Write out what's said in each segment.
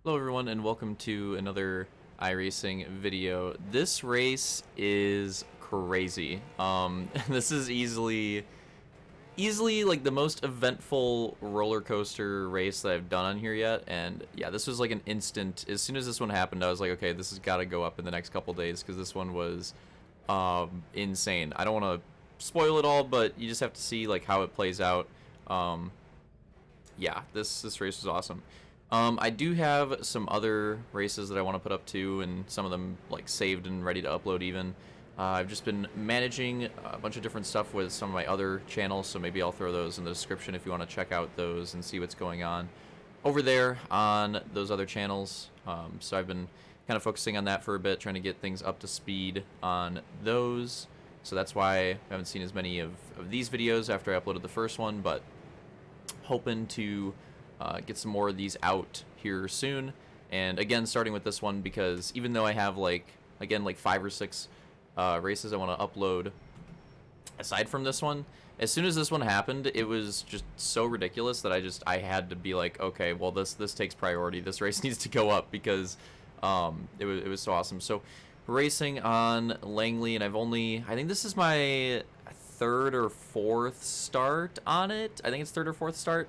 Hello everyone and welcome to another iRacing video. This race is crazy. This is easily like the most eventful roller coaster race that I've done on here yet, and yeah, this was like an instant. As soon as this one happened, I was like, okay, this has got to go up in the next couple days because this one was insane. I don't want to spoil it all, but you just have to see like how it plays out. Yeah, this race was awesome. I do have some other races that I want to put up too, and some of them like saved and ready to upload even. I've just been managing a bunch of different stuff with some of my other channels, so maybe I'll throw those in the description if you want to check out those and see what's going on over there on those other channels. So I've been kind of focusing on that for a bit, trying to get things up to speed on those. So that's why I haven't seen as many of these videos after I uploaded the first one, but hoping to get some more of these out here soon. And again, starting with this one, because even though I have like 5 or 6 races I want to upload aside from this one, as soon as this one happened, it was just so ridiculous that I had to be like, okay, well this takes priority. This race needs to go up because it was so awesome. So racing on Langley, and I think this is my 3rd or 4th start on it. I think it's 3rd or 4th start.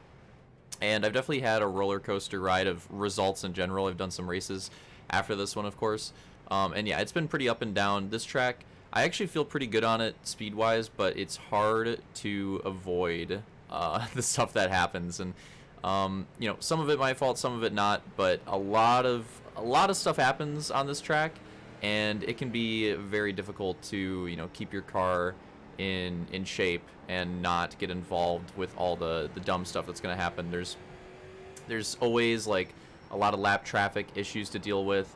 And I've definitely had a roller coaster ride of results in general. I've done some races after this one, of course. And yeah, it's been pretty up and down. This track, I actually feel pretty good on it speed-wise, but it's hard to avoid the stuff that happens. And you know, some of it my fault, some of it not. But a lot of stuff happens on this track, and it can be very difficult to keep your car in shape and not get involved with all the dumb stuff that's going to happen. There's always like a lot of lap traffic issues to deal with.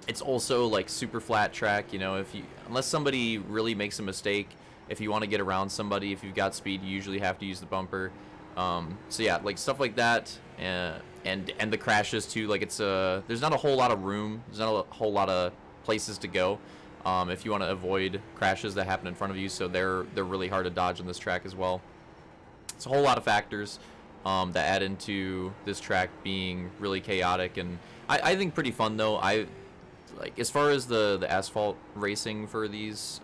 It's also like super flat track, unless somebody really makes a mistake, if you want to get around somebody, if you've got speed, you usually have to use the bumper. So yeah, like stuff like that, and the crashes too. Like there's not a whole lot of room. There's not a whole lot of places to go. If you want to avoid crashes that happen in front of you, so they're really hard to dodge on this track as well. It's a whole lot of factors that add into this track being really chaotic, and I think pretty fun though. As far as the asphalt racing for these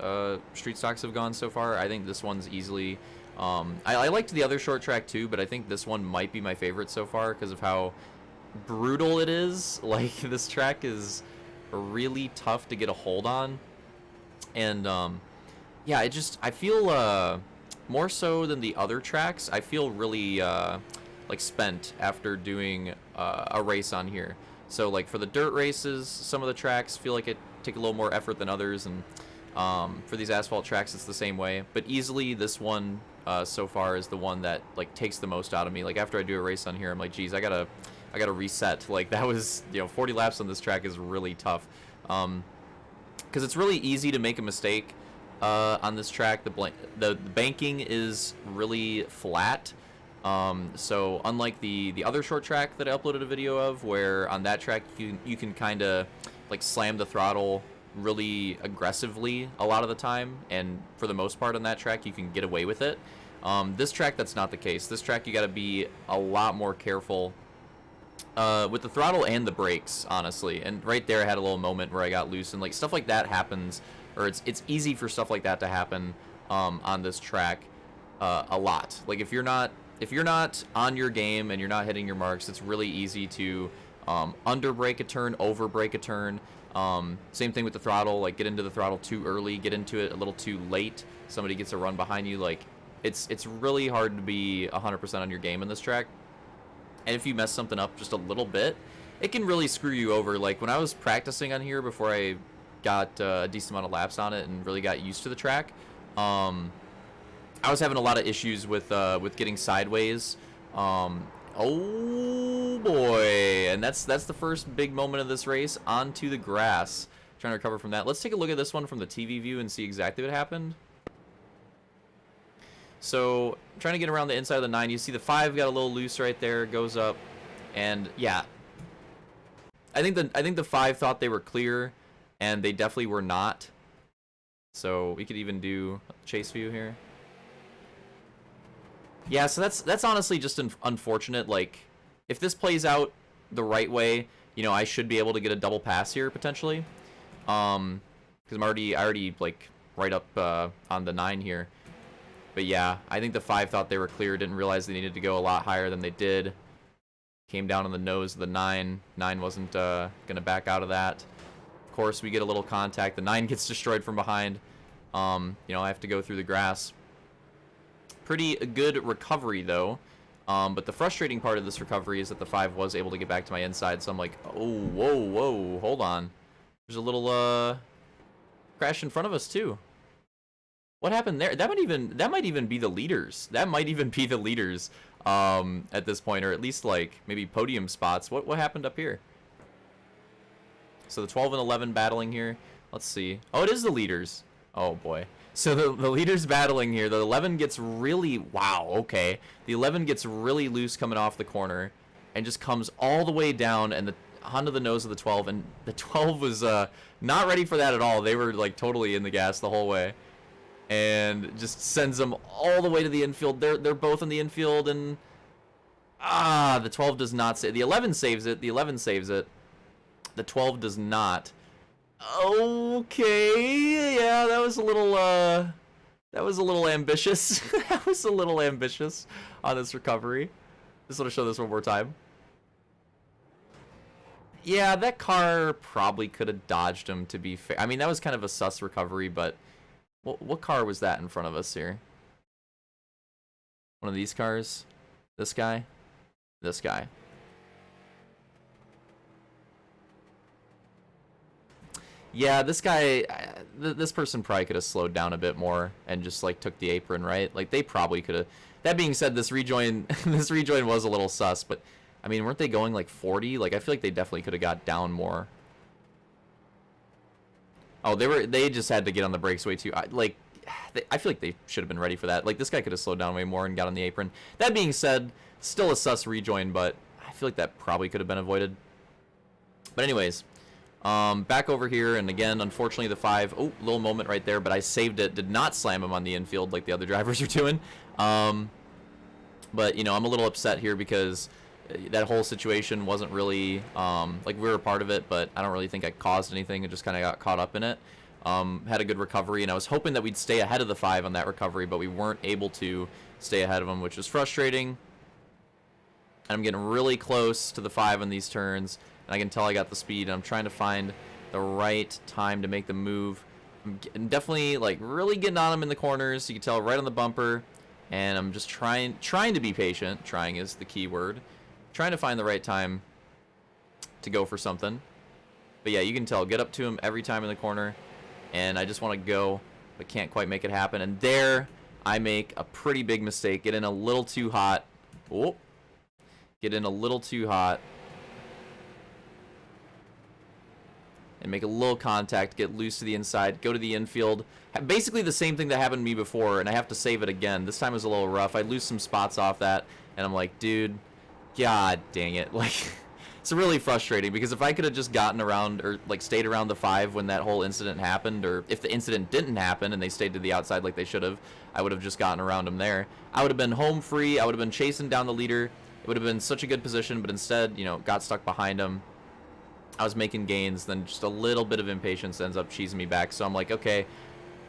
street stocks have gone so far, I think this one's easily. I liked the other short track too, but I think this one might be my favorite so far because of how brutal it is. Like this track is really tough to get a hold on, and yeah, I feel more so than the other tracks, I feel really like spent after doing a race on here. So like for the dirt races, some of the tracks feel like it take a little more effort than others, and for these asphalt tracks it's the same way, but easily this one so far is the one that like takes the most out of me. Like after I do a race on here, I'm like, geez, I gotta reset. Like that was 40 laps on this track is really tough, because it's really easy to make a mistake on this track. The banking is really flat, so unlike the other short track that I uploaded a video of, where on that track you can kind of like slam the throttle really aggressively a lot of the time, and for the most part on that track you can get away with it. This track, that's not the case. This track you got to be a lot more careful with the throttle and the brakes, honestly. And right there I had a little moment where I got loose, and like stuff like that happens, or it's easy for stuff like that to happen on this track a lot. Like if you're not on your game and you're not hitting your marks, it's really easy to under brake a turn, over brake a turn. Same thing with the throttle, like get into the throttle too early, get into it a little too late, somebody gets a run behind you. Like it's really hard to be 100% on your game in this track. And if you mess something up just a little bit, it can really screw you over. Like when I was practicing on here before I got a decent amount of laps on it and really got used to the track, I was having a lot of issues with getting sideways. Oh boy, and that's the first big moment of this race, onto the grass. Trying to recover from that. Let's take a look at this one from the TV view and see exactly what happened. So I'm trying to get around the inside of the 9. You see the 5 got a little loose right there, goes up, and yeah, I think the 5 thought they were clear, and they definitely were not. So we could even do a chase view here. Yeah, so that's honestly just unfortunate. Like, if this plays out the right way, you know, I should be able to get a double pass here potentially. Because I already like right up on the 9 here. But yeah, I think the 5 thought they were clear, didn't realize they needed to go a lot higher than they did. Came down on the nose of the 9. 9 wasn't gonna back out of that. Of course, we get a little contact. The 9 gets destroyed from behind. You know, I have to go through the grass. Pretty good recovery though. But the frustrating part of this recovery is that the 5 was able to get back to my inside. So I'm like, oh, whoa, hold on. There's a little crash in front of us too. What happened there? That might even be the leaders. That might even be the leaders at this point, or at least like maybe podium spots. What happened up here? So the 12 and 11 battling here. Let's see. Oh, it is the leaders. Oh boy. So the leaders battling here. The 11 gets really, wow, okay. The 11 gets really loose coming off the corner and just comes all the way down and onto the nose of the 12, and the 12 was not ready for that at all. They were like totally in the gas the whole way. And just sends them all the way to the infield. They're both in the infield, and the 12 does not save. The 11 saves it. The 11 saves it. The 12 does not. Okay, yeah, that was a little ambitious. That was a little ambitious on this recovery. Just want to show this one more time. Yeah, that car probably could have dodged him, to be fair. I mean, that was kind of a sus recovery, but what car was that in front of us here? One of these cars? This guy? This guy. Yeah, this guy, this person probably could have slowed down a bit more and just like took the apron, right? Like they probably could have. That being said, this rejoin this rejoin was a little sus, but I mean, weren't they going like 40? Like I feel like they definitely could have got down more. Oh, they just had to get on the brakes way too. I feel like they should have been ready for that. Like this guy could have slowed down way more and got on the apron. That being said, still a sus rejoin, but I feel like that probably could have been avoided. But anyways, back over here, and again, unfortunately the 5, oh, little moment right there, but I saved it, did not slam him on the infield like the other drivers are doing. But, you know, I'm a little upset here because that whole situation wasn't really, like we were a part of it, but I don't really think I caused anything. I just kind of got caught up in it. Had a good recovery, and I was hoping that we'd stay ahead of the 5 on that recovery, but we weren't able to stay ahead of him, which was frustrating. And I'm getting really close to the 5 on these turns, and I can tell I got the speed, and I'm trying to find the right time to make the move. I'm definitely, like, really getting on him in the corners. You can tell right on the bumper, and I'm just trying to be patient. Trying is the key word. Trying to find the right time to go for something. But yeah, you can tell, get up to him every time in the corner, and I just want to go, but can't quite make it happen. And there, I make a pretty big mistake. Get in a little too hot. Oh, get in a little too hot. And make a little contact, get loose to the inside, go to the infield. Basically the same thing that happened to me before, and I have to save it again. This time it was a little rough. I lose some spots off that, and I'm like, dude, god dang it. Like, it's really frustrating, because if I could have just gotten around, or like stayed around the 5 when that whole incident happened, or if the incident didn't happen and they stayed to the outside like they should have, I would have just gotten around them there. I would have been home free. I would have been chasing down the leader. It would have been such a good position, but instead, you know, got stuck behind him. I was making gains, then just a little bit of impatience ends up cheesing me back. So I'm like, okay,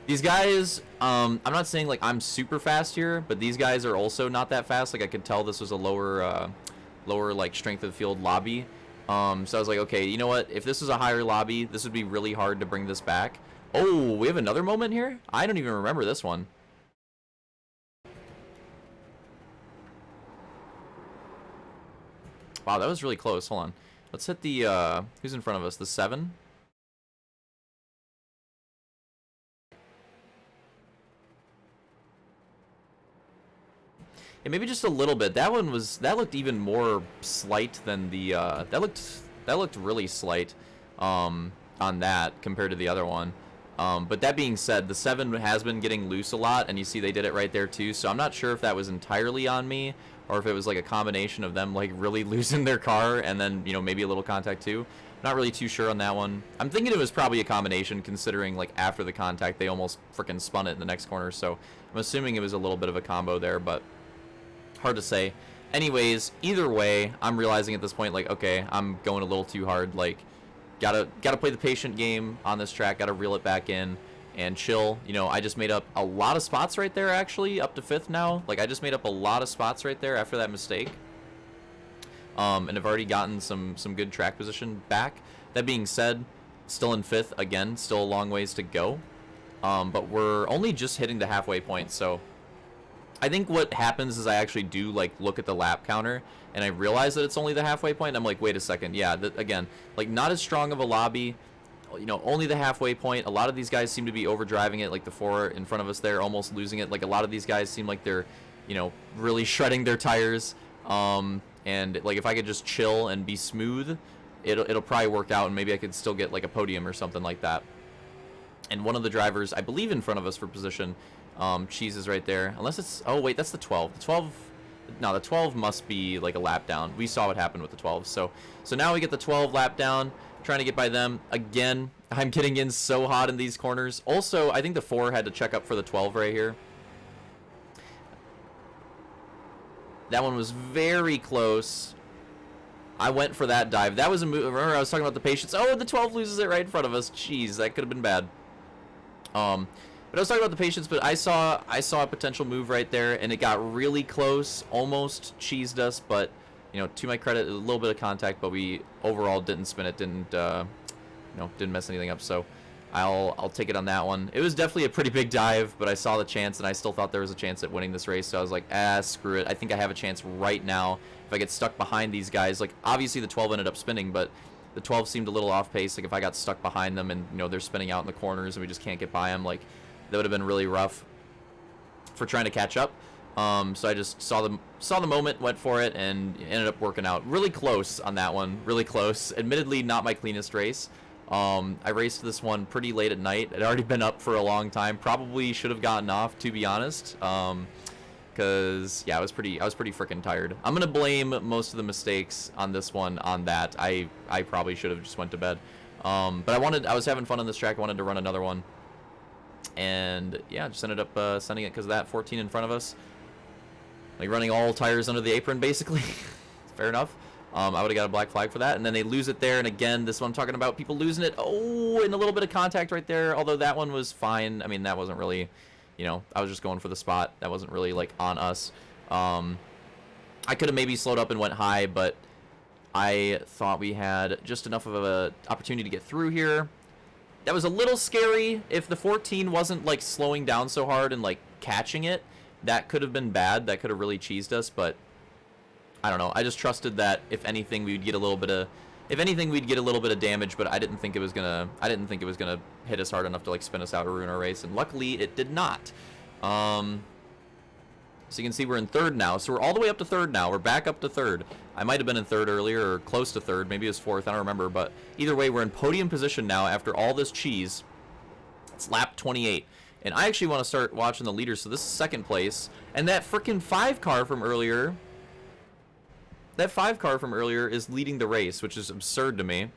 these guys, I'm not saying like I'm super fast here, but these guys are also not that fast. Like I could tell this was a lower like strength of the field lobby. So I was like, okay, you know what? If this was a higher lobby, this would be really hard to bring this back. Oh, we have another moment here? I don't even remember this one. Wow, that was really close. Hold on. Let's hit the, who's in front of us? The 7? Yeah, maybe just a little bit. That one was, that looked even more slight than the, that looked really slight, on that compared to the other one. But that being said, the 7 has been getting loose a lot, and you see they did it right there too, so I'm not sure if that was entirely on me, or if it was like a combination of them like really losing their car and then, you know, maybe a little contact too. Not really too sure on that one. I'm thinking it was probably a combination, considering like after the contact they almost freaking spun it in the next corner, so I'm assuming it was a little bit of a combo there, but hard to say. Anyways, either way, I'm realizing at this point, like, okay, I'm going a little too hard. Like, gotta play the patient game on this track. Gotta reel it back in and chill. You know, I just made up a lot of spots right there, actually, up to 5th now. Like, I just made up a lot of spots right there after that mistake. And I've already gotten some good track position back. That being said, still in 5th again, still a long ways to go. But we're only just hitting the halfway point, so I think what happens is I actually do like look at the lap counter and I realize that it's only the halfway point. And I'm like, wait a second, yeah, again, like not as strong of a lobby, you know, only the halfway point. A lot of these guys seem to be overdriving it, like the 4 in front of us there, almost losing it. Like a lot of these guys seem like they're, you know, really shredding their tires. And like if I could just chill and be smooth, it'll probably work out, and maybe I could still get like a podium or something like that. And one of the drivers, I believe in front of us for position, Cheese is right there. Unless it's, oh wait, that's the 12. The 12, no, the 12 must be like a lap down. We saw what happened with the 12. So now we get the 12 lap down, trying to get by them. Again, I'm getting in so hot in these corners. Also, I think the 4 had to check up for the 12 right here. That one was very close. I went for that dive. That was a move. Remember, I was talking about the patience. Oh, the 12 loses it right in front of us. Jeez, that could have been bad. But I was talking about the patience, but I saw a potential move right there, and it got really close, almost cheesed us. But you know, to my credit, a little bit of contact, but we overall didn't spin it, didn't mess anything up. So I'll take it on that one. It was definitely a pretty big dive, but I saw the chance, and I still thought there was a chance at winning this race. So I was like, screw it. I think I have a chance right now if I get stuck behind these guys. Like obviously the 12 ended up spinning, but the 12 seemed a little off pace. Like if I got stuck behind them and you know they're spinning out in the corners and we just can't get by them, like that would have been really rough for trying to catch up. So I just saw the moment, went for it, and ended up working out. Really close on that one, really close. Admittedly, not my cleanest race. I raced this one pretty late at night. It had already been up for a long time. Probably should have gotten off, to be honest. Because yeah, I was pretty freaking tired. I'm gonna blame most of the mistakes on this one on that. I probably should have just went to bed. But I was having fun on this track. I wanted to run another one, and yeah, just ended up sending it because of that 14 in front of us. Like running all tires under the apron, basically. Fair enough. I would have got a black flag for that, and then they lose it there. And again, this one I'm talking about, people losing it. Oh, and a little bit of contact right there. Although that one was fine. I mean, that wasn't really, you know, I was just going for the spot. That wasn't really like on us. I could have maybe slowed up and went high, but I thought we had just enough of a opportunity to get through here. That was a little scary. If the 14 wasn't like slowing down so hard and like catching it, that could have been bad. That could have really cheesed us, but I don't know. I just trusted that if anything we'd get a little bit of damage, but I didn't think it was gonna hit us hard enough to like spin us out or ruin our race, and luckily it did not. So you can see we're in 3rd now. So we're all the way up to 3rd now. We're back up to 3rd. I might have been in 3rd earlier or close to 3rd. Maybe it was 4th. I don't remember. But either way, we're in podium position now after all this cheese. It's lap 28. And I actually want to start watching the leaders. So this is 2nd place. And that freaking 5 car from earlier. That 5 car from earlier is leading the race, which is absurd to me.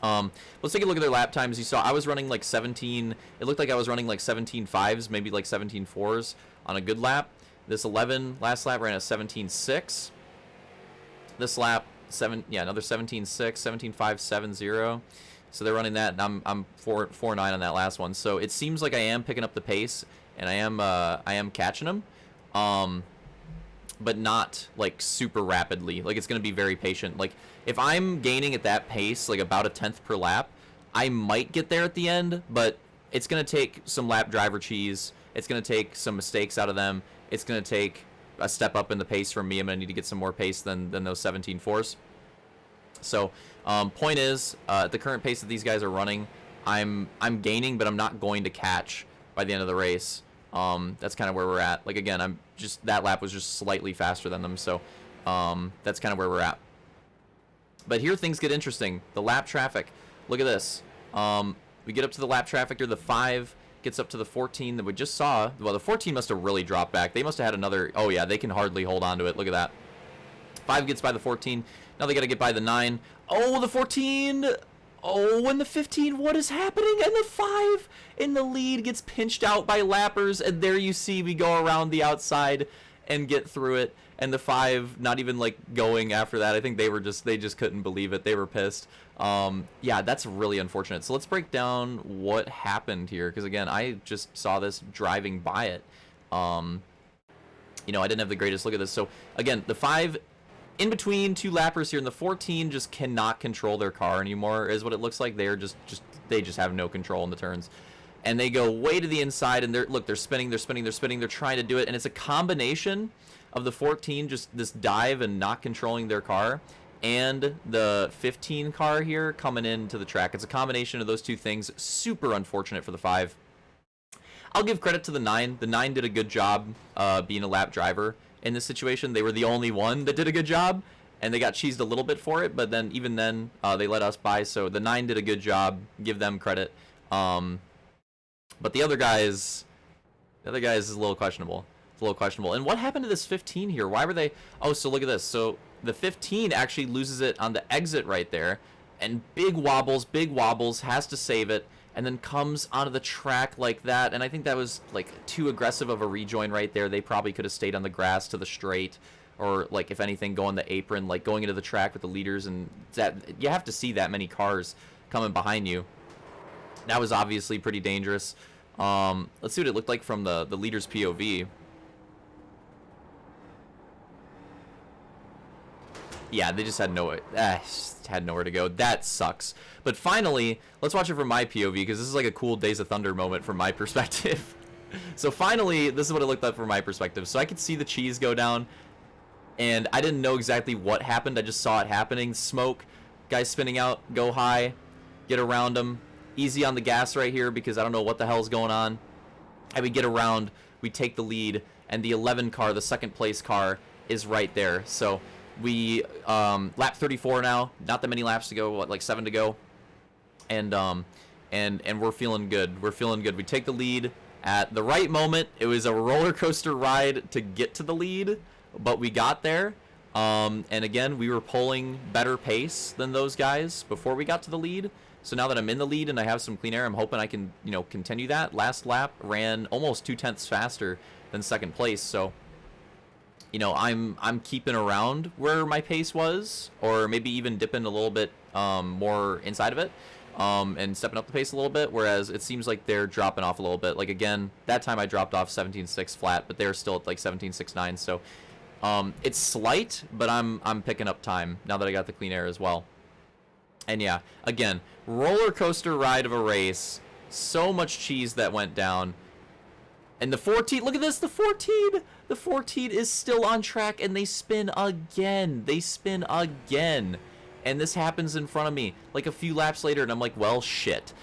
Let's take a look at their lap times. You saw I was running like 17. It looked like I was running like 17.5s, maybe like 17.4s on a good lap. This 11 last lap ran a 17.6. This lap another 17.6, 17.570. So they're running that, and I'm 4.9 on that last one. So it seems like I am picking up the pace, and I am catching them. But not like super rapidly. Like it's going to be very patient. Like if I'm gaining at that pace, like about a 10th per lap, I might get there at the end, but it's going to take some lap driver cheese. It's going to take some mistakes out of them. It's going to take a step up in the pace from me. I'm going to need to get some more pace than those 17.4s. So point is, at the current pace that these guys are running, I'm gaining, but I'm not going to catch by the end of the race. That's kind of where we're at. Like again, that lap was just slightly faster than them, so that's kind of where we're at. But here things get interesting. The lap traffic. Look at this. We get up to the lap traffic here. The 5 gets up to the 14 that we just saw. Well, the 14 must have really dropped back. They must have had another. Oh yeah, they can hardly hold on to it. Look at that. 5 gets by the 14. Now they got to get by the 9. Oh, the 14. Oh, and the 15, what is happening? And the 5 in the lead gets pinched out by lappers, and there you see we go around the outside and get through it. and the 5 not even like going after that. I think they just couldn't believe it. They were pissed. Yeah, that's really unfortunate. So let's break down what happened here, because again, I just saw this driving by it. You know, I didn't have the greatest look at this. So again, the 5 in between 2 lappers here, and the 14 just cannot control their car anymore, is what it looks like. They just have no control in the turns. And they go way to the inside, and they're spinning, they're trying to do it, and it's a combination of the 14 just this dive and not controlling their car, and the 15 car here coming into the track. It's a combination of those 2 things. Super unfortunate for the 5. I'll give credit to the 9. The 9 did a good job being a lap driver in this situation. They were the only one that did a good job, and they got cheesed a little bit for it, but then even then they let us by, so the 9 did a good job. Give them credit. But the other guys is a little questionable. It's a little questionable. And what happened to this 15 here? Why were they... Oh, so look at this. So the 15 actually loses it on the exit right there, and big wobbles, has to save it, and then comes onto the track like that. And I think that was like too aggressive of a rejoin right there. They probably could have stayed on the grass to the straight, or like if anything, go on the apron, like going into the track with the leaders. And that, you have to see that many cars coming behind you. That was obviously pretty dangerous. Let's see what it looked like from the leader's POV. Yeah, they just had nowhere to go. That sucks. But finally, let's watch it from my POV, because this is like a cool Days of Thunder moment from my perspective. So finally, this is what it looked like from my perspective. So I could see the cheese go down, and I didn't know exactly what happened. I just saw it happening. Smoke, guys spinning out, go high, get around them. Easy on the gas right here, because I don't know what the hell's going on. And we get around, we take the lead, and the 11 car, the second place car, is right there. So we lap 34 now, not that many laps to go, what, like 7 to go, and we're feeling good. We're feeling good. We take the lead at the right moment. It was a roller coaster ride to get to the lead, but we got there. And again, we were pulling better pace than those guys before we got to the lead. So now that I'm in the lead and I have some clean air, I'm hoping I can, you know, continue that. Last lap ran almost 0.2 faster than second place. So, you know, I'm keeping around where my pace was, or maybe even dipping a little bit more inside of it, and stepping up the pace a little bit. Whereas it seems like they're dropping off a little bit. Like again, that time I dropped off 17.6 flat, but they're still at like 17.69. So it's slight, but I'm picking up time now that I got the clean air as well. And yeah, again, roller coaster ride of a race. So much cheese that went down. And the 14, look at this, the 14 is still on track, and they spin again. And this happens in front of me like a few laps later, and I'm like, well, shit.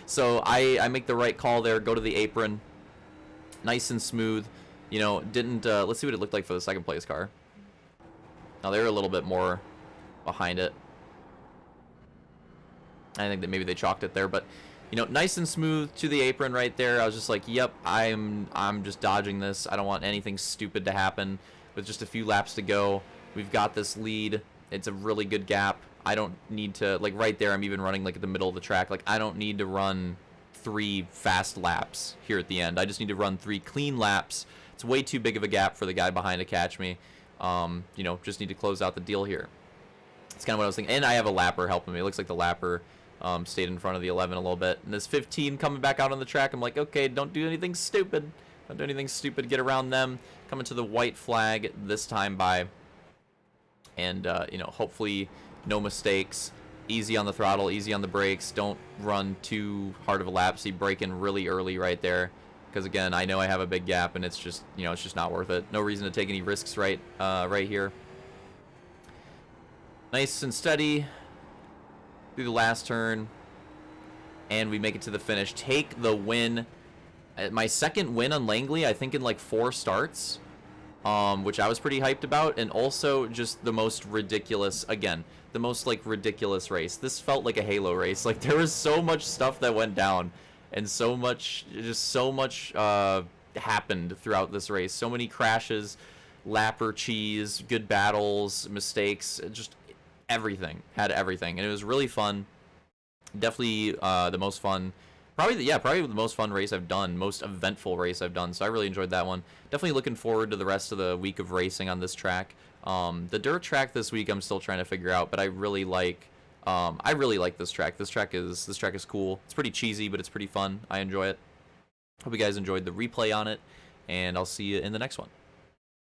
So I make the right call there, go to the apron. Nice and smooth. You know, didn't, let's see what it looked like for the second place car. Now they're a little bit more behind it. I think that maybe they chalked it there, but you know, nice and smooth to the apron right there. I was just like, yep, I'm just dodging this. I don't want anything stupid to happen. With just a few laps to go, we've got this lead. It's a really good gap. I don't need to, like right there, I'm even running like at the middle of the track. Like I don't need to run 3 fast laps here at the end. I just need to run 3 clean laps. It's way too big of a gap for the guy behind to catch me. You know, just need to close out the deal here. It's kind of what I was thinking. And I have a lapper helping me. It looks like the lapper stayed in front of the 11 a little bit. And this 15 coming back out on the track, I'm like, okay, don't do anything stupid. Don't do anything stupid. Get around them. Coming to the white flag this time by. And, you know, hopefully no mistakes. Easy on the throttle, easy on the brakes. Don't run too hard of a lap. See, brake in really early right there. Because, again, I know I have a big gap, and it's just, you know, it's just not worth it. No reason to take any risks right here. Nice and steady through the last turn, and we make it to the finish. Take the win. My second win on Langley, I think in like 4 starts, which I was pretty hyped about, and also just the most ridiculous, again, the most like ridiculous race. This felt like a Halo race. Like there was so much stuff that went down, and so much happened throughout this race. So many crashes, lapper cheese, good battles, mistakes, just everything. Had everything, and it was really fun. Definitely the most fun Probably the most fun race I've done, most eventful race I've done. So I really enjoyed that one. Definitely looking forward to the rest of the week of racing on this track. The dirt track this week I'm still trying to figure out, but I really like this track. This track is cool. It's pretty cheesy, but it's pretty fun. I enjoy it. Hope you guys enjoyed the replay on it, and I'll see you in the next one.